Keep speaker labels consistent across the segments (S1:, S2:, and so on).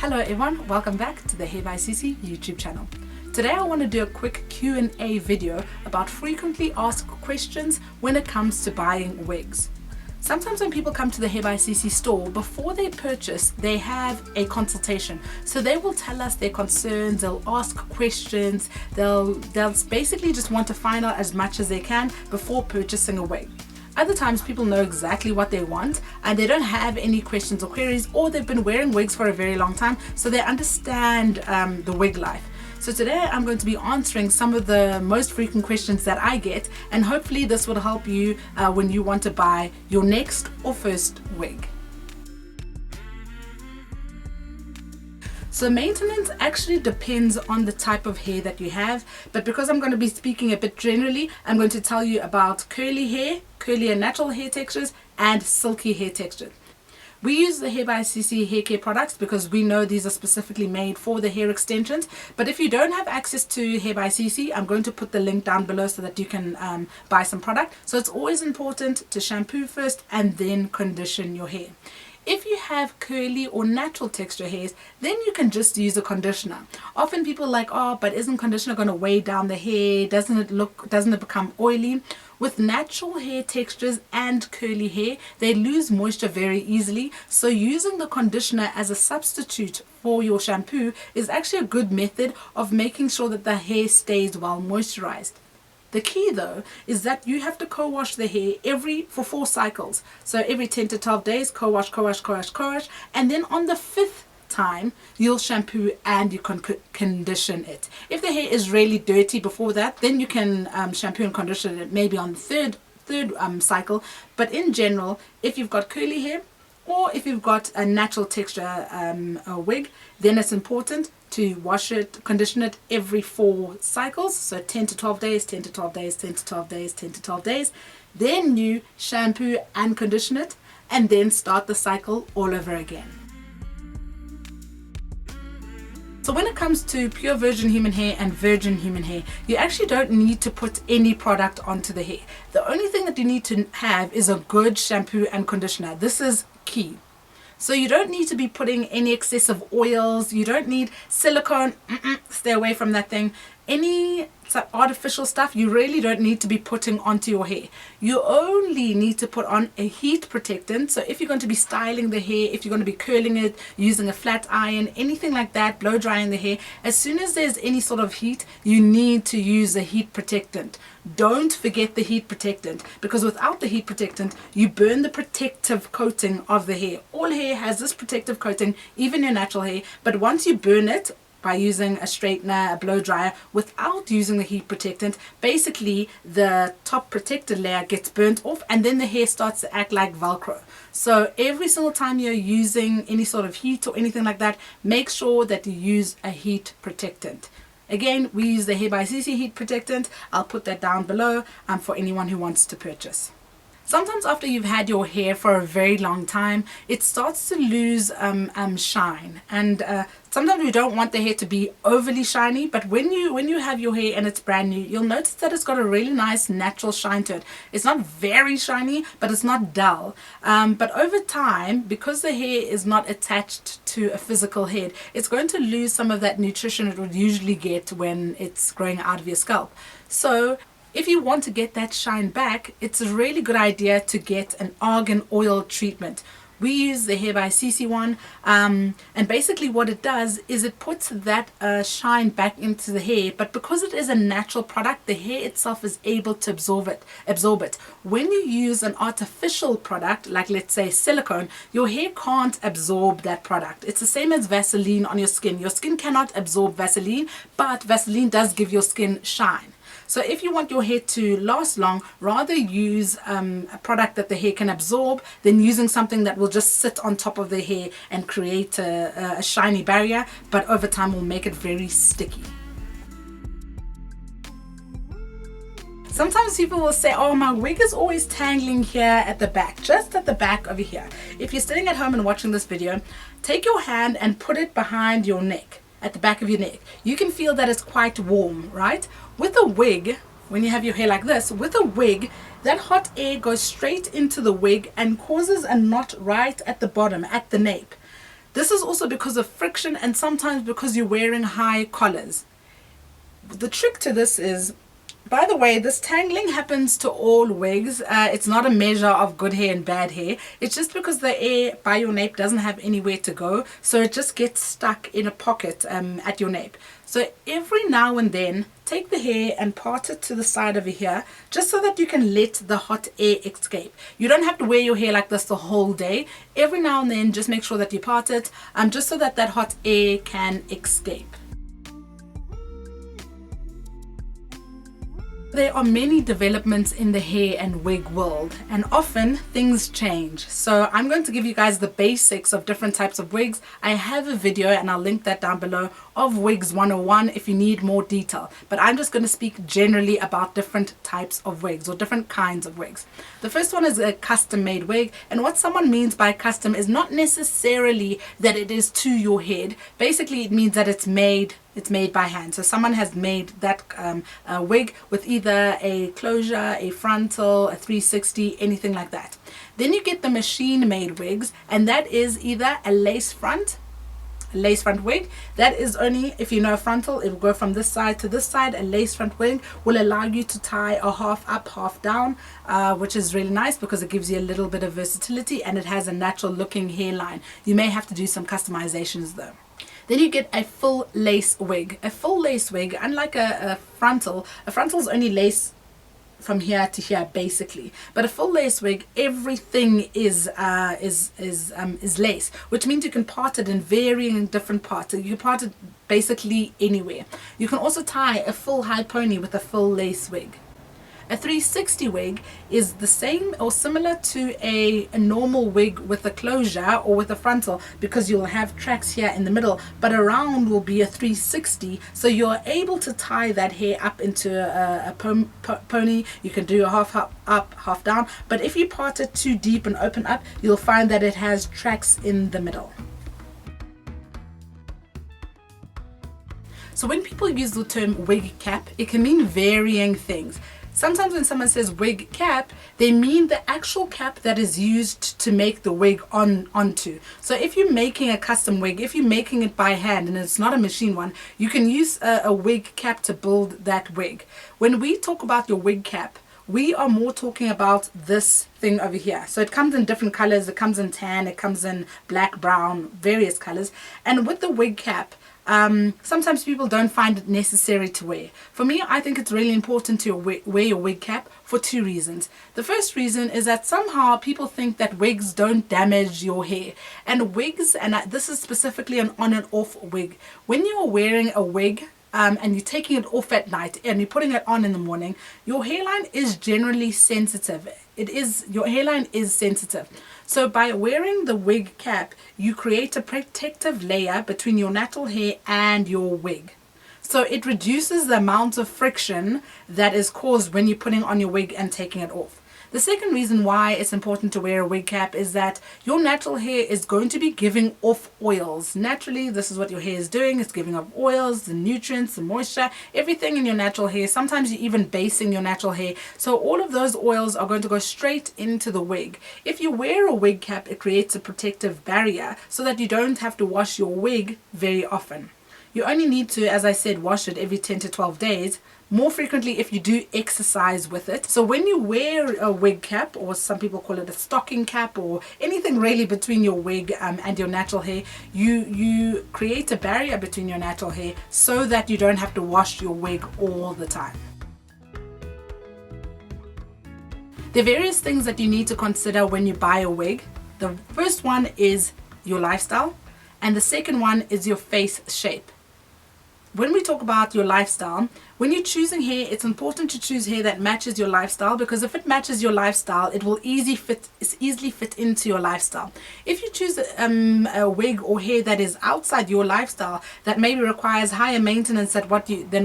S1: Hello everyone, welcome back to the Hair by Sisi YouTube channel. Today I want to do a quick Q&A video about frequently asked questions when it comes to buying wigs. Sometimes when people come to the Hair by Sisi store, before they purchase, they have a consultation. So they will tell us their concerns, they'll ask questions, they'll basically just want to find out as much as they can before purchasing a wig. Other times people know exactly what they want and they don't have any questions or queries, or they've been wearing wigs for a very long time, so they understand the wig life. So today I'm going to be answering some of the most frequent questions that I get, and hopefully this will help you when you want to buy your next or first wig. So maintenance actually depends on the type of hair that you have, but because I'm going to be speaking a bit generally, I'm going to tell you about curly hair, curly and natural hair textures, and silky hair textures. We use the Hair by Sisi hair care products because we know these are specifically made for the hair extensions. But if you don't have access to Hair by Sisi, I'm going to put the link down below so that you can buy some product. So it's always important to shampoo first and then condition your hair. If you have curly or natural texture hairs, then you can just use a conditioner. Often people are like, oh, but isn't conditioner going to weigh down the hair? Doesn't it become oily? With natural hair textures and curly hair, they lose moisture very easily. So using the conditioner as a substitute for your shampoo is actually a good method of making sure that the hair stays well moisturized. The key though is that you have to co-wash the hair for 4 cycles. So every 10 to 12 days, co-wash, and then on the 5th time you'll shampoo and you can condition it. If the hair is really dirty before that, then you can shampoo and condition it maybe on the third cycle. But in general, if you've got curly hair or if you've got a natural texture wig, then it's important to wash it, condition it every 4 cycles. So 10 to 12 days, 10 to 12 days, 10 to 12 days, 10 to 12 days. Then you shampoo and condition it and then start the cycle all over again. So when it comes to pure virgin human hair and virgin human hair, you actually don't need to put any product onto the hair. The only thing that you need to have is a good shampoo and conditioner. This is key. So you don't need to be putting any excessive oils. You don't need silicone. Stay away from that thing. Any artificial stuff you really don't need to be putting onto your hair. You only need to put on a heat protectant. So if you're going to be styling the hair, if you're going to be curling it, using a flat iron, anything like that, blow drying the hair, as soon as there's any sort of heat, you need to use a heat protectant. Don't forget the heat protectant, because without the heat protectant you burn the protective coating of the hair. All hair has this protective coating, even your natural hair, but once you burn it by using a straightener, a blow dryer, without using the heat protectant, basically the top protected layer gets burnt off and then the hair starts to act like Velcro. So every single time you're using any sort of heat or anything like that, make sure that you use a heat protectant. Again, we use the Hair by Sisi heat protectant. I'll put that down below for anyone who wants to purchase. Sometimes after you've had your hair for a very long time, it starts to lose shine, and sometimes we don't want the hair to be overly shiny, but when you have your hair and it's brand new, you'll notice that it's got a really nice natural shine to it. It's not very shiny, but it's not dull. But over time, because the hair is not attached to a physical head, it's going to lose some of that nutrition it would usually get when it's growing out of your scalp. So if you want to get that shine back, it's a really good idea to get an argan oil treatment. We use the Hair by Sisi one, and basically what it does is it puts that shine back into the hair, but because it is a natural product, the hair itself is able to absorb it. When you use an artificial product, like let's say silicone, your hair can't absorb that product. It's the same as Vaseline on your skin. Your skin cannot absorb Vaseline, but Vaseline does give your skin shine. So if you want your hair to last long, rather use a product that the hair can absorb than using something that will just sit on top of the hair and create a shiny barrier, but over time will make it very sticky. Sometimes people will say, oh, my wig is always tangling here at the back, just at the back over here. If you're sitting at home and watching this video, take your hand and put it behind your neck, at the back of your neck. You can feel that it's quite warm, right? With a wig, when you have your hair like this, with a wig, that hot air goes straight into the wig and causes a knot right at the bottom, at the nape. This is also because of friction and sometimes because you're wearing high collars. The trick to this is, by the way, this tangling happens to all wigs. It's not a measure of good hair and bad hair. It's just because the air by your nape doesn't have anywhere to go, so it just gets stuck in a pocket at your nape. So every now and then, take the hair and part it to the side over here, just so that you can let the hot air escape. You don't have to wear your hair like this the whole day. Every now and then, just make sure that you part it, just so that that hot air can escape. There are many developments in the hair and wig world, and often things change. So I'm going to give you guys the basics of different types of wigs. I have a video, and I'll link that down below, of Wigs 101 if you need more detail. But I'm just going to speak generally about different types of wigs or different kinds of wigs. The first one is a custom made wig, and what someone means by custom is not necessarily that it is to your head. Basically, it means that it's made by hand. So someone has made that wig with either a closure, a frontal, a 360, anything like that. Then you get the machine made wigs, and that is either a lace front wig. That is only, if you know frontal, it will go from this side to this side. A lace front wig will allow you to tie a half up, half down, which is really nice because it gives you a little bit of versatility, and it has a natural looking hairline. You may have to do some customizations though. Then you get a full lace wig. A full lace wig, unlike a frontal is only lace from here to here basically, but a full lace wig, everything is lace, which means you can part it in varying different parts. So you can part it basically anywhere. You can also tie a full high pony with a full lace wig. A 360 wig is the same or similar to a normal wig with a closure or with a frontal, because you'll have tracks here in the middle, but around will be a 360, so you're able to tie that hair up into a pony. You can do a half up, half down, but if you part it too deep and open up, you'll find that it has tracks in the middle. So when people use the term wig cap, it can mean varying things. Sometimes when someone says wig cap, they mean the actual cap that is used to make the wig onto. So if you're making a custom wig, if you're making it by hand and it's not a machine one, you can use a wig cap to build that wig. When we talk about your wig cap, we are more talking about this thing over here. So it comes in different colors. It comes in tan, it comes in black, brown, various colors. And with the wig cap, sometimes people don't find it necessary to wear. For me, I think it's really important to wear your wig cap for two reasons. The first reason is that somehow people think that wigs don't damage your hair. And wigs, and this is specifically an on and off wig, when you're wearing a wig and you're taking it off at night and you're putting it on in the morning, your hairline is generally sensitive. Your hairline is sensitive. So by wearing the wig cap, you create a protective layer between your natural hair and your wig. So it reduces the amount of friction that is caused when you're putting on your wig and taking it off. The second reason why it's important to wear a wig cap is that your natural hair is going to be giving off oils. Naturally, this is what your hair is doing. It's giving off oils, the nutrients, the moisture, everything in your natural hair. Sometimes you're even basing your natural hair. So all of those oils are going to go straight into the wig. If you wear a wig cap, it creates a protective barrier so that you don't have to wash your wig very often. You only need to, as I said, wash it every 10 to 12 days. More frequently if you do exercise with it. So when you wear a wig cap, or some people call it a stocking cap, or anything really between your wig and your natural hair, you create a barrier between your natural hair so that you don't have to wash your wig all the time. There are various things that you need to consider when you buy a wig. The first one is your lifestyle, and the second one is your face shape. When we talk about your lifestyle, when you're choosing hair, it's important to choose hair that matches your lifestyle, because if it matches your lifestyle, it will easily fit into your lifestyle. If you choose a wig or hair that is outside your lifestyle, that maybe requires higher maintenance than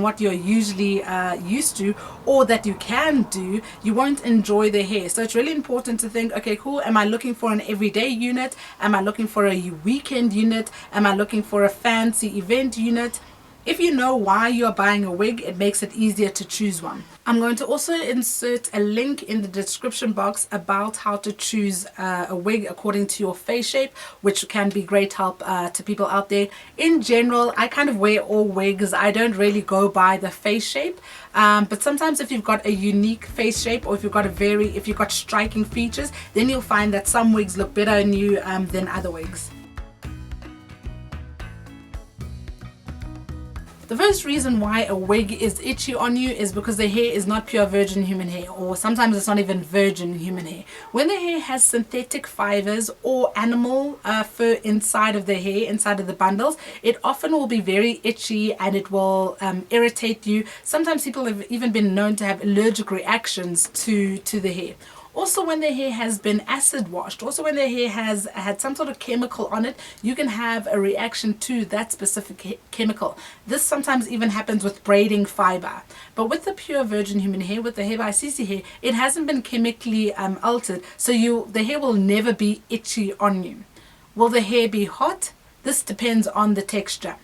S1: what you're usually used to, or that you can do, you won't enjoy the hair. So it's really important to think, okay, cool, am I looking for an everyday unit? Am I looking for a weekend unit? Am I looking for a fancy event unit? If you know why you're buying a wig, it makes it easier to choose one. I'm going to also insert a link in the description box about how to choose a wig according to your face shape, which can be great help to people out there. In general, I kind of wear all wigs. I don't really go by the face shape, but sometimes if you've got a unique face shape, or if you've got striking features, then you'll find that some wigs look better on you than other wigs. The first reason why a wig is itchy on you is because the hair is not pure virgin human hair, or sometimes it's not even virgin human hair. When the hair has synthetic fibers or animal fur inside of the hair, inside of the bundles, it often will be very itchy and it will irritate you. Sometimes people have even been known to have allergic reactions to the hair. Also, when the hair has been acid washed, also when the hair has had some sort of chemical on it, you can have a reaction to that specific chemical. This sometimes even happens with braiding fiber. But with the pure virgin human hair, with the hair by Sisi hair, it hasn't been chemically altered, so the hair will never be itchy on you. Will the hair be hot? This depends on the texture.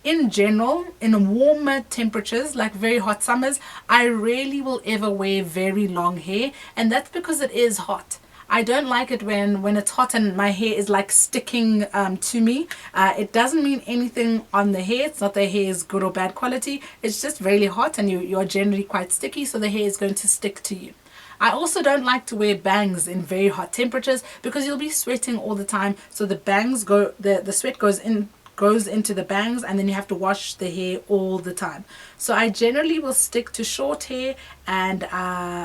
S1: In general, in warmer temperatures, like very hot summers, I rarely will ever wear very long hair, and that's because it is hot. I don't like it when it's hot and my hair is like sticking to me. It doesn't mean anything on the hair. It's not the hair is good or bad quality. It's just really hot and you're generally quite sticky, so the hair is going to stick to you. I also don't like to wear bangs in very hot temperatures because you'll be sweating all the time, so the bangs the sweat goes into the bangs, and then you have to wash the hair all the time. So I generally will stick to short hair, and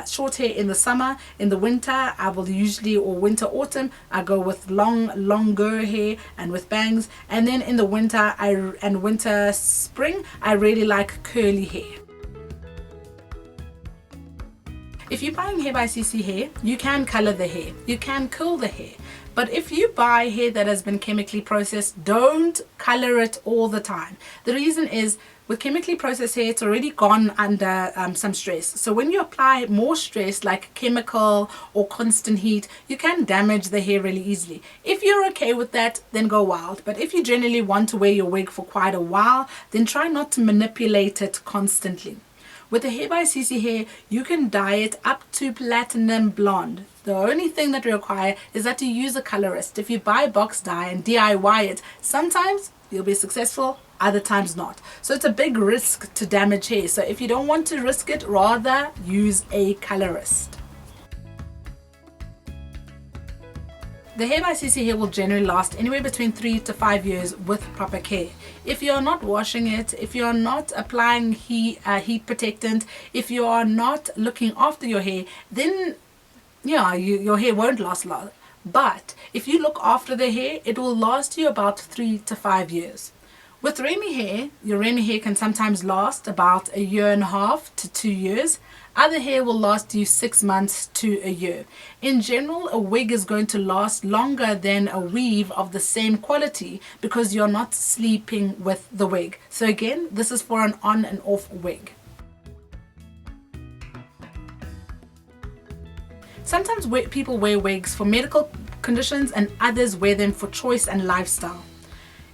S1: short hair in the summer. In the winter, I will usually, or winter autumn, I go with longer hair and with bangs. And then in the winter and winter spring, I really like curly hair. If you're buying hair by Sisi hair, you can color the hair, you can curl the hair. But if you buy hair that has been chemically processed, don't color it all the time. The reason is, with chemically processed hair, it's already gone under some stress. So when you apply more stress, like chemical or constant heat, you can damage the hair really easily. If you're okay with that, then go wild. But if you generally want to wear your wig for quite a while, then try not to manipulate it constantly. With the hair by Sisi hair, you can dye it up to platinum blonde. The only thing that we require is that you use a colorist. If you buy box dye and DIY it, sometimes you'll be successful, other times not. So it's a big risk to damage hair. So if you don't want to risk it, rather use a colorist. The hair by Sisi hair will generally last anywhere between 3 to 5 years with proper care. If you're not washing it, if you're not applying heat protectant, if you are not looking after your hair, then yeah, your hair won't last long. But if you look after the hair, it will last you about 3 to 5 years. With Remy hair, your Remy hair can sometimes last about 1.5 years to 2 years. Other hair will last you 6 months to a year. In general, a wig is going to last longer than a weave of the same quality because you're not sleeping with the wig. So again, this is for an on and off wig. Sometimes people wear wigs for medical conditions and others wear them for choice and lifestyle.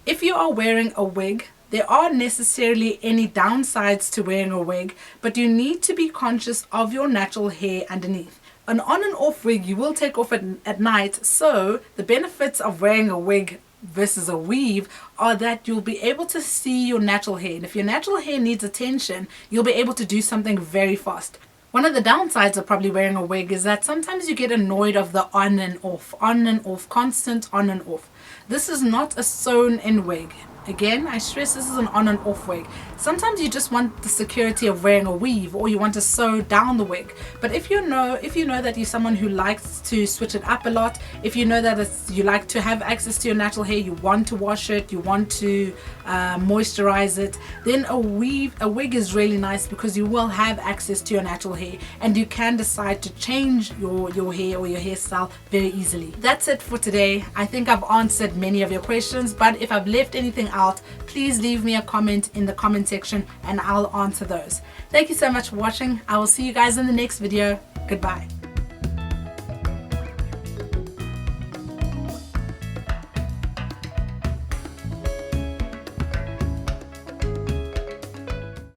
S1: If you are wearing a wig, there aren't necessarily any downsides to wearing a wig, but you need to be conscious of your natural hair underneath. An on and off wig you will take off at night, so the benefits of wearing a wig versus a weave are that you'll be able to see your natural hair. And if your natural hair needs attention, you'll be able to do something very fast. One of the downsides of probably wearing a wig is that sometimes you get annoyed of the on and off, constant on and off. This is not a sewn in wig. Again, I stress this is an on and off wig. Sometimes you just want the security of wearing a weave, or you want to sew down the wig. But if you know that you're someone who likes to switch it up a lot, if you know that you like to have access to your natural hair, you want to wash it, you want to moisturize it, then a wig is really nice because you will have access to your natural hair and you can decide to change your hair or your hairstyle very easily. That's it for today. I think I've answered many of your questions, but if I've left anything out, please leave me a comment in the comment section and I'll answer those. Thank you so much for watching. I will see you guys in the next video. Goodbye.